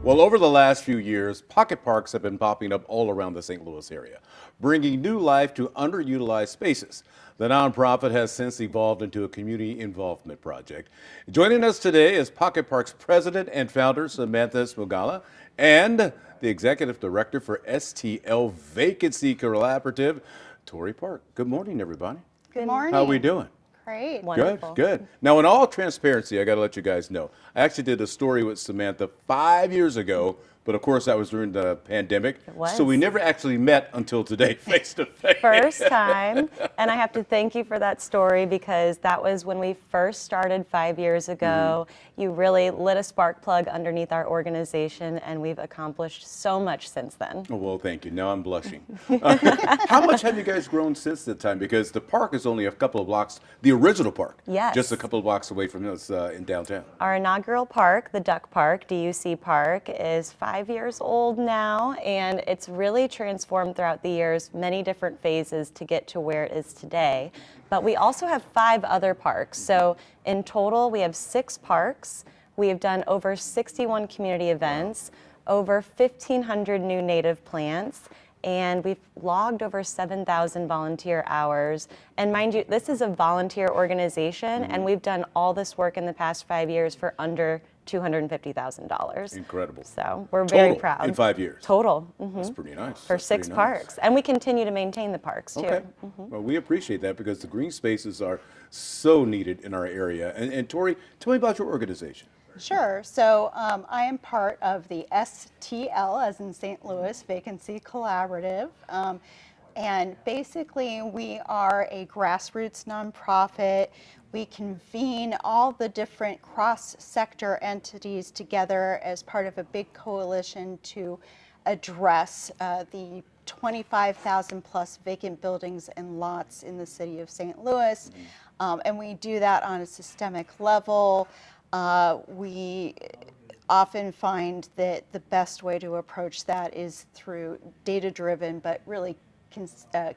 Well, over the last few years, pocket parks have been popping up all around the St. Louis area, bringing new life to underutilized spaces. The nonprofit has since evolved into a community involvement project. Joining us today is Pocket Parks president and founder Samantha Smugala and the executive director for STL Vacancy Collaborative, Tori Park. Good morning, everybody. Good morning. How are we doing? Great. Wonderful. Good. Now, in all transparency, I got to let you guys know, I actually did a story with Samantha 5 years ago, but of course that was during the pandemic. It was. So we never actually met until today, face to face. First time, and I have to thank you for that story because that was when we first started 5 years ago. You really lit a spark plug underneath our organization, and we've accomplished so much since then. Oh, well, thank you. Now I'm blushing. How much have you guys grown since that time? Because the park is only a couple of blocks, the original park, Yes. just a couple of blocks away from us in downtown. Our inaugural park, the Duck Park, DUC Park, is 5 years old now, and it's really transformed throughout the years, many different phases to get to where it is today. But we also have 5 other parks. So in total, we have 6 parks. We have done over 61 community events, over 1,500 new native plants, and we've logged over 7,000 volunteer hours. And mind you, this is a volunteer organization, and we've done all this work in the past 5 years for under $250,000. Incredible. So we're very Total, proud. in 5 years. Total. That's pretty nice. For That's 6 pretty nice. parks. And we continue to maintain the parks too. Okay. Well, we appreciate that because the green spaces are so needed in our area. And Tori, tell me about your organization. Sure. So I am part of the STL, as in St. Louis, Vacancy Collaborative. And basically, we are a grassroots nonprofit. We convene all the different cross-sector entities together as part of a big coalition to address the 25,000 plus vacant buildings and lots in the city of St. Louis. And we do that on a systemic level. We often find that the best way to approach that is through data-driven, but really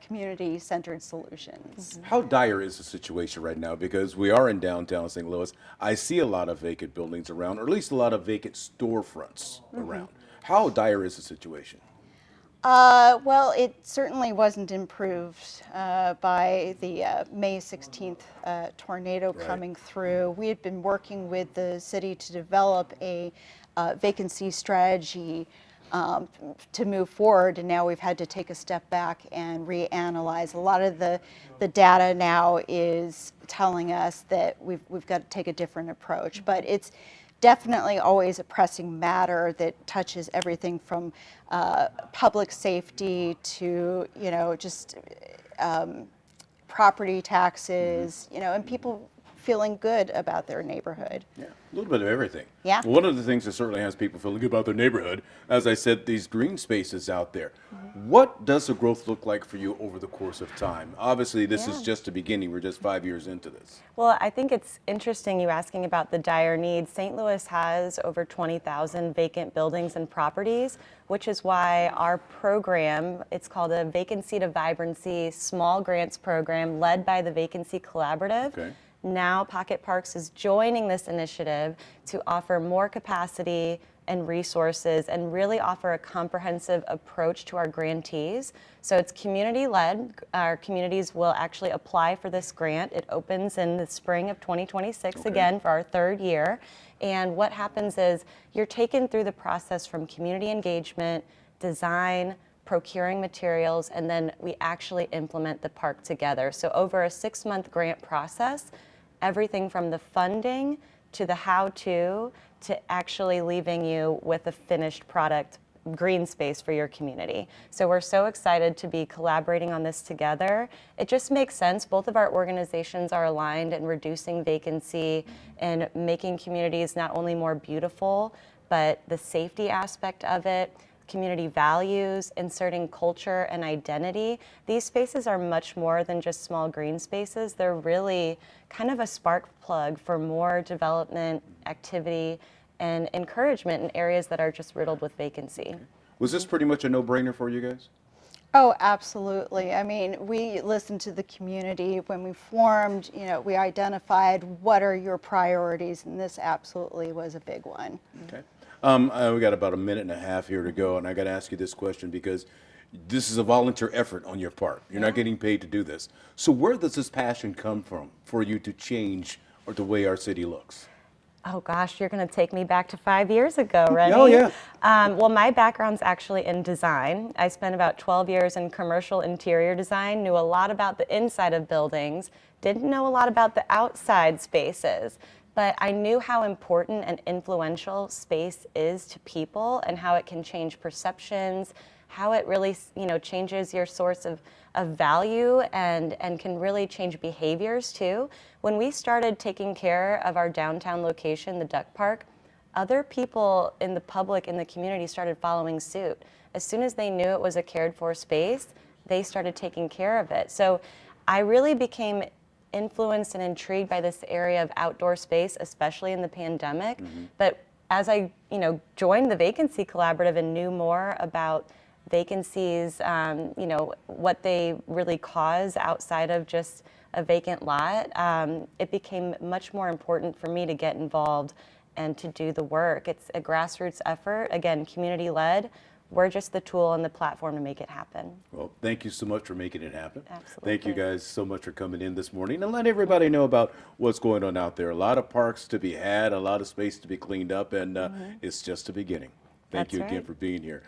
community-centered solutions. How dire is the situation right now? Because we are in downtown St. Louis. I see a lot of vacant buildings around, or at least a lot of vacant storefronts around. How dire is the situation? Well, it certainly wasn't improved by the May 16th tornado coming through. We had been working with the city to develop a vacancy strategy to move forward, and now we've had to take a step back and reanalyze. A lot of the data now is telling us that we've got to take a different approach, but it's definitely always a pressing matter that touches everything from public safety to, just property taxes, and people feeling good about their neighborhood. Yeah, a little bit of everything. Yeah. One of the things that certainly has people feeling good about their neighborhood, as I said, these green spaces out there. What does the growth look like for you over the course of time? Obviously, this is just the beginning. We're just 5 years into this. Well, I think it's interesting you asking about the dire needs. St. Louis has over 20,000 vacant buildings and properties, which is why our program, it's called a Vacancy to Vibrancy Small Grants Program led by the Vacancy Collaborative. Okay. Now Pocket Parks is joining this initiative to offer more capacity and resources and really offer a comprehensive approach to our grantees. So it's community-led. Our communities will actually apply for this grant. It opens in the spring of 2026 again for our 3rd year. And what happens is you're taken through the process from community engagement, design, procuring materials, and then we actually implement the park together. So over a 6-month grant process, everything from the funding to the how-to actually leaving you with a finished product, green space for your community. So we're so excited to be collaborating on this together. It just makes sense. Both of our organizations are aligned in reducing vacancy and making communities not only more beautiful, but the safety aspect of it, community values, inserting culture and identity. These spaces are much more than just small green spaces. They're really kind of a spark plug for more development, activity, and encouragement in areas that are just riddled with vacancy. Was this pretty much a no-brainer for you guys? Oh, absolutely. I mean, we listened to the community. When we formed, we identified what are your priorities, and this absolutely was a big one. Okay. We got about a minute and a half here to go, and I got to ask you this question because this is a volunteer effort on your part. You're not getting paid to do this. So where does this passion come from for you to change or the way our city looks? Oh gosh, you're going to take me back to 5 years ago, Rennie. Oh, yeah. Well, my background's actually in design. I spent about 12 years in commercial interior design, knew a lot about the inside of buildings, didn't know a lot about the outside spaces, but I knew how important and influential space is to people and how it can change perceptions, how it really, changes your source of value and can really change behaviors too. When we started taking care of our downtown location, the Duck Park, other people in the public, in the community started following suit. As soon as they knew it was a cared for space, they started taking care of it. So I really became influenced and intrigued by this area of outdoor space, especially in the pandemic. But as I, joined the Vacancy Collaborative and knew more about vacancies, what they really cause outside of just a vacant lot, it became much more important for me to get involved and to do the work. It's a grassroots effort, again, community-led. We're just the tool and the platform to make it happen. Well, thank you so much for making it happen. Absolutely. Thank you guys so much for coming in this morning and let everybody know about what's going on out there. A lot of parks to be had, a lot of space to be cleaned up, and it's just the beginning. Thank That's you again right. for being here.